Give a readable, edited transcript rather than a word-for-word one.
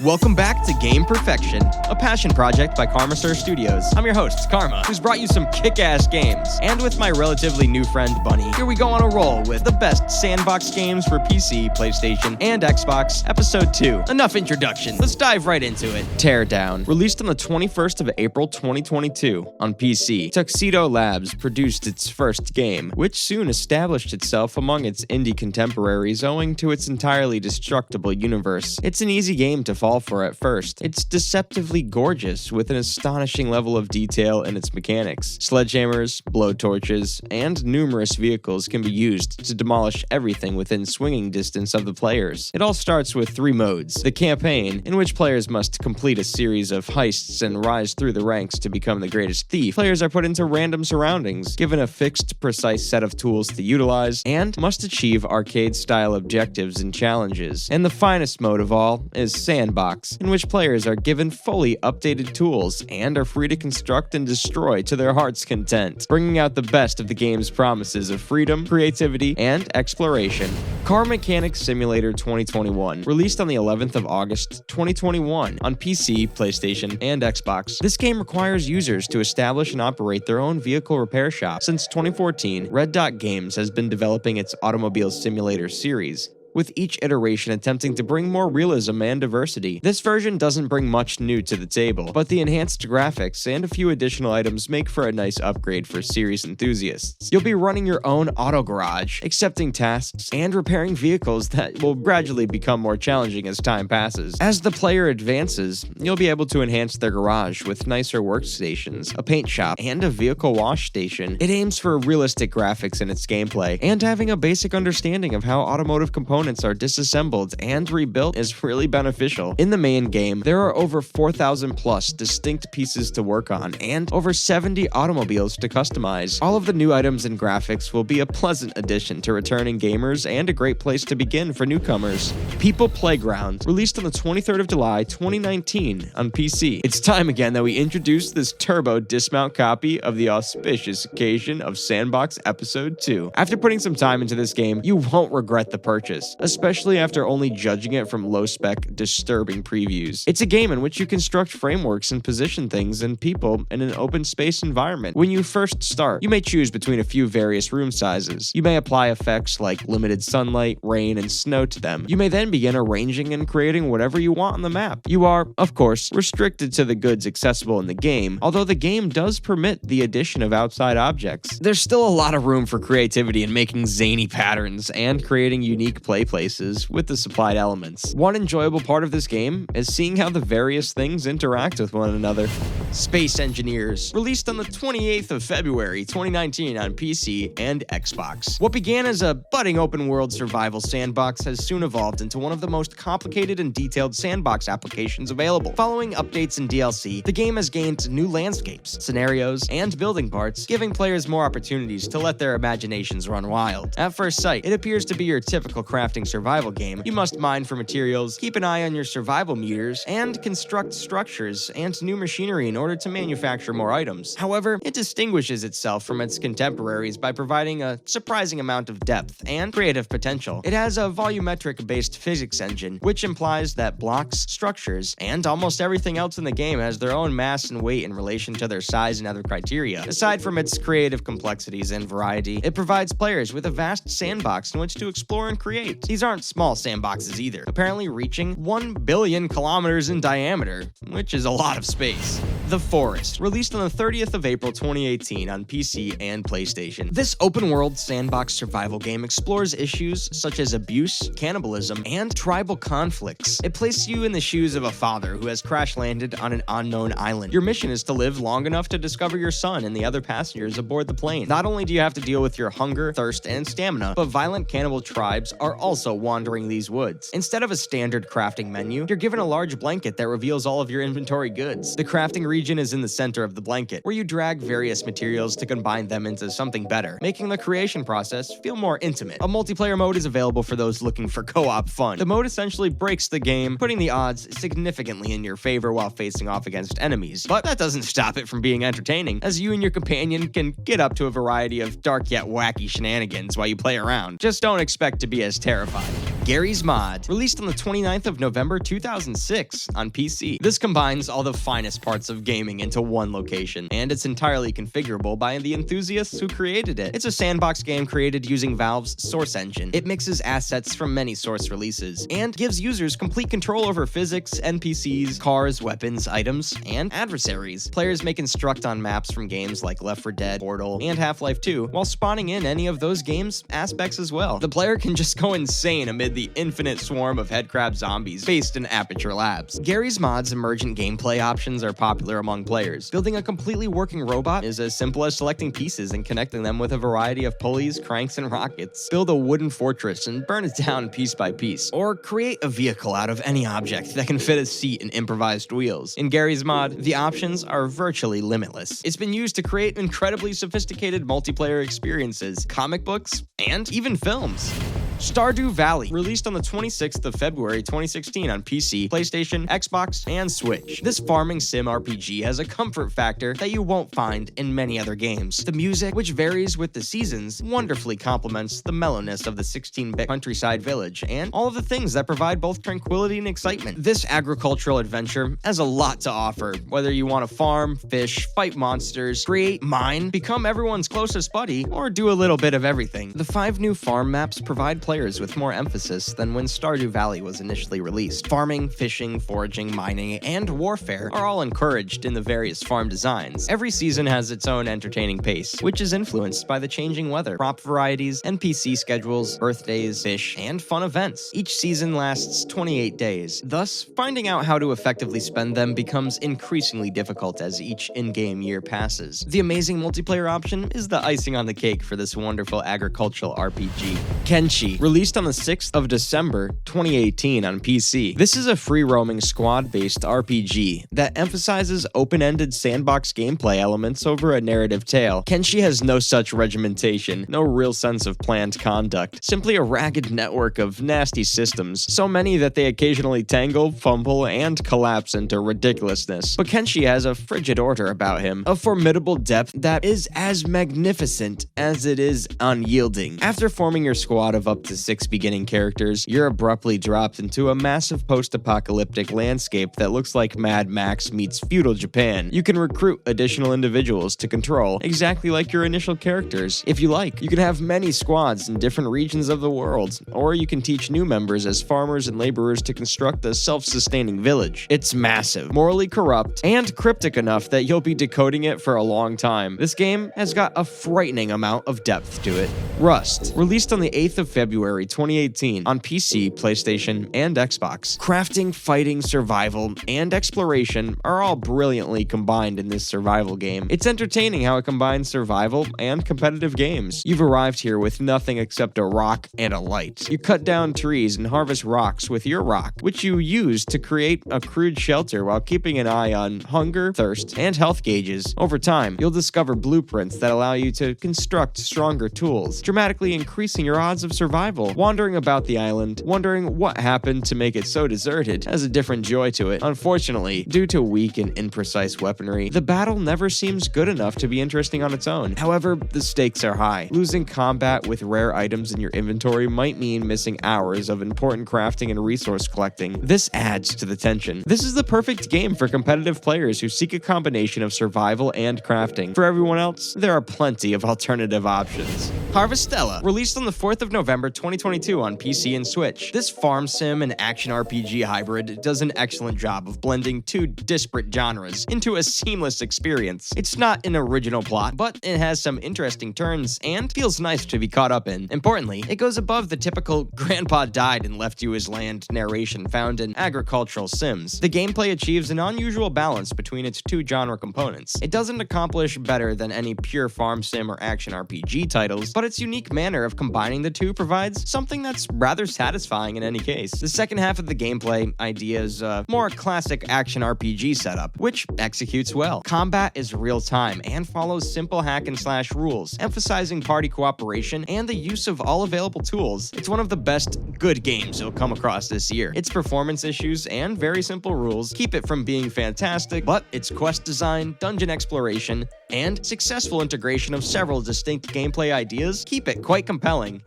Welcome back to Game Perfection, a passion project by Karmasur Studios. I'm your host, Karma, who's brought you some kick-ass games. And with my relatively new friend, Bunny, here we go on a roll with the best Sandbox games for PC, PlayStation, and Xbox, Episode 2. Enough introduction, let's dive right into it. Teardown. Released on the 21st of April 2022 on PC, Tuxedo Labs produced its first game, which soon established itself among its indie contemporaries owing to its entirely destructible universe. It's an easy game to fall for at first. It's deceptively gorgeous with an astonishing level of detail in its mechanics. Sledgehammers, blowtorches, and numerous vehicles can be used to demolish everything within swinging distance of the players. It all starts with 3 modes. The campaign, in which players must complete a series of heists and rise through the ranks to become the greatest thief. Players are put into random surroundings, given a fixed, precise set of tools to utilize, and must achieve arcade-style objectives and challenges. And the finest mode of all is Sandbox, in which players are given fully updated tools and are free to construct and destroy to their heart's content, bringing out the best of the game's promises of freedom, creativity, and exploration. Car Mechanics Simulator 2021, released on the 11th of August 2021 on PC, PlayStation, and Xbox. This game requires users to establish and operate their own vehicle repair shop. Since 2014, Red Dot Games has been developing its automobile simulator series, with each iteration attempting to bring more realism and diversity. This version doesn't bring much new to the table, but the enhanced graphics and a few additional items make for a nice upgrade for series enthusiasts. You'll be running your own auto garage, accepting tasks, and repairing vehicles that will gradually become more challenging as time passes. As the player advances, you'll be able to enhance their garage with nicer workstations, a paint shop, and a vehicle wash station. It aims for realistic graphics in its gameplay, and having a basic understanding of how automotive components are disassembled and rebuilt is really beneficial. In the main game, there are over 4,000 plus distinct pieces to work on and over 70 automobiles to customize. All of the new items and graphics will be a pleasant addition to returning gamers and a great place to begin for newcomers. People Playground, released on the 23rd of July 2019 on PC. It's time again that we introduce this turbo dismount copy of the auspicious occasion of Sandbox Episode 2. After putting some time into this game, you won't regret the purchase, especially after only judging it from low-spec, disturbing previews. It's a game in which you construct frameworks and position things and people in an open space environment. When you first start, you may choose between a few various room sizes. You may apply effects like limited sunlight, rain, and snow to them. You may then begin arranging and creating whatever you want on the map. You are, of course, restricted to the goods accessible in the game, although the game does permit the addition of outside objects. There's still a lot of room for creativity in making zany patterns and creating unique places with the supplied elements. One enjoyable part of this game is seeing how the various things interact with one another. Space Engineers, released on the 28th of February 2019 on PC and Xbox. What began as a budding open-world survival sandbox has soon evolved into one of the most complicated and detailed sandbox applications available. Following updates and DLC, the game has gained new landscapes, scenarios, and building parts, giving players more opportunities to let their imaginations run wild. At first sight, it appears to be your typical crafting survival game. You must mine for materials, keep an eye on your survival meters, and construct structures and new machinery in order to manufacture more items. However, it distinguishes itself from its contemporaries by providing a surprising amount of depth and creative potential. It has a volumetric-based physics engine, which implies that blocks, structures, and almost everything else in the game has their own mass and weight in relation to their size and other criteria. Aside from its creative complexities and variety, it provides players with a vast sandbox in which to explore and create. These aren't small sandboxes either, apparently reaching 1 billion kilometers in diameter, which is a lot of space. The Forest, released on the 30th of April 2018 on PC and PlayStation. This open-world sandbox survival game explores issues such as abuse, cannibalism, and tribal conflicts. It places you in the shoes of a father who has crash-landed on an unknown island. Your mission is to live long enough to discover your son and the other passengers aboard the plane. Not only do you have to deal with your hunger, thirst, and stamina, but violent cannibal tribes are also wandering these woods. Instead of a standard crafting menu, you're given a large blanket that reveals all of your inventory goods. The crafting region is in the center of the blanket, where you drag various materials to combine them into something better, making the creation process feel more intimate. A multiplayer mode is available for those looking for co-op fun. The mode essentially breaks the game, putting the odds significantly in your favor while facing off against enemies. But that doesn't stop it from being entertaining, as you and your companion can get up to a variety of dark yet wacky shenanigans while you play around. Just don't expect to be as terrified. Garry's Mod, released on the 29th of November 2006 on PC. This combines all the finest parts of gaming into one location, and it's entirely configurable by the enthusiasts who created it. It's a sandbox game created using Valve's Source engine. It mixes assets from many Source releases, and gives users complete control over physics, NPCs, cars, weapons, items, and adversaries. Players may construct on maps from games like Left 4 Dead, Portal, and Half-Life 2, while spawning in any of those games' aspects as well. The player can just go insane amid the infinite swarm of headcrab zombies based in Aperture Labs. Garry's Mod's emergent gameplay options are popular among players. Building a completely working robot is as simple as selecting pieces and connecting them with a variety of pulleys, cranks, and rockets. Build a wooden fortress and burn it down piece by piece. Or create a vehicle out of any object that can fit a seat and improvised wheels. In Garry's Mod, the options are virtually limitless. It's been used to create incredibly sophisticated multiplayer experiences, comic books, and even films. Stardew Valley, released on the 26th of February 2016 on PC, PlayStation, Xbox, and Switch. This farming sim RPG has a comfort factor that you won't find in many other games. The music, which varies with the seasons, wonderfully complements the mellowness of the 16-bit countryside village, and all of the things that provide both tranquility and excitement. This agricultural adventure has a lot to offer, whether you want to farm, fish, fight monsters, create, mine, become everyone's closest buddy, or do a little bit of everything. The 5 new farm maps provide players with more emphasis than when Stardew Valley was initially released. Farming, fishing, foraging, mining, and warfare are all encouraged in the various farm designs. Every season has its own entertaining pace, which is influenced by the changing weather, crop varieties, NPC schedules, birthdays, fish, and fun events. Each season lasts 28 days. Thus, finding out how to effectively spend them becomes increasingly difficult as each in-game year passes. The amazing multiplayer option is the icing on the cake for this wonderful agricultural RPG. Kenshi, released on the 6th of December 2018 on PC. This is a free-roaming squad-based RPG that emphasizes open-ended sandbox gameplay elements over a narrative tale. Kenshi has no such regimentation, no real sense of planned conduct, simply a ragged network of nasty systems, so many that they occasionally tangle, fumble, and collapse into ridiculousness. But Kenshi has a frigid order about him, a formidable depth that is as magnificent as it is unyielding. After forming your squad of up to 6 beginning characters, you're abruptly dropped into a massive post-apocalyptic landscape that looks like Mad Max meets feudal Japan. You can recruit additional individuals to control, exactly like your initial characters. If you like, you can have many squads in different regions of the world, or you can teach new members as farmers and laborers to construct a self-sustaining village. It's massive, morally corrupt, and cryptic enough that you'll be decoding it for a long time. This game has got a frightening amount of depth to it. Rust, released on the 8th of February 2018 on PC, PlayStation, and Xbox. Crafting, fighting, survival, and exploration are all brilliantly combined in this survival game. It's entertaining how it combines survival and competitive games. You've arrived here with nothing except a rock and a light. You cut down trees and harvest rocks with your rock, which you use to create a crude shelter while keeping an eye on hunger, thirst, and health gauges. Over time, you'll discover blueprints that allow you to construct stronger tools, dramatically increasing your odds of survival. Wandering about the island, wondering what happened to make it so deserted, has a different joy to it. Unfortunately, due to weak and imprecise weaponry, the battle never seems good enough to be interesting on its own. However, the stakes are high. Losing combat with rare items in your inventory might mean missing hours of important crafting and resource collecting. This adds to the tension. This is the perfect game for competitive players who seek a combination of survival and crafting. For everyone else, there are plenty of alternative options. Harvestella, released on the 4th of November 2022 on PC and Switch. This farm sim and action RPG hybrid does an excellent job of blending two disparate genres into a seamless experience. It's not an original plot, but it has some interesting turns and feels nice to be caught up in. Importantly, it goes above the typical grandpa died and left you his land narration found in agricultural sims. The gameplay achieves an unusual balance between its two genre components. It doesn't accomplish better than any pure farm sim or action RPG titles, but its unique manner of combining the two provides something that's rather satisfying in any case. The second half of the gameplay idea is a more classic action RPG setup, which executes well. Combat is real-time and follows simple hack-and-slash rules, emphasizing party cooperation and the use of all available tools. It's one of the best good games you'll come across this year. Its performance issues and very simple rules keep it from being fantastic, but its quest design, dungeon exploration, and successful integration of several distinct gameplay ideas keep it quite compelling.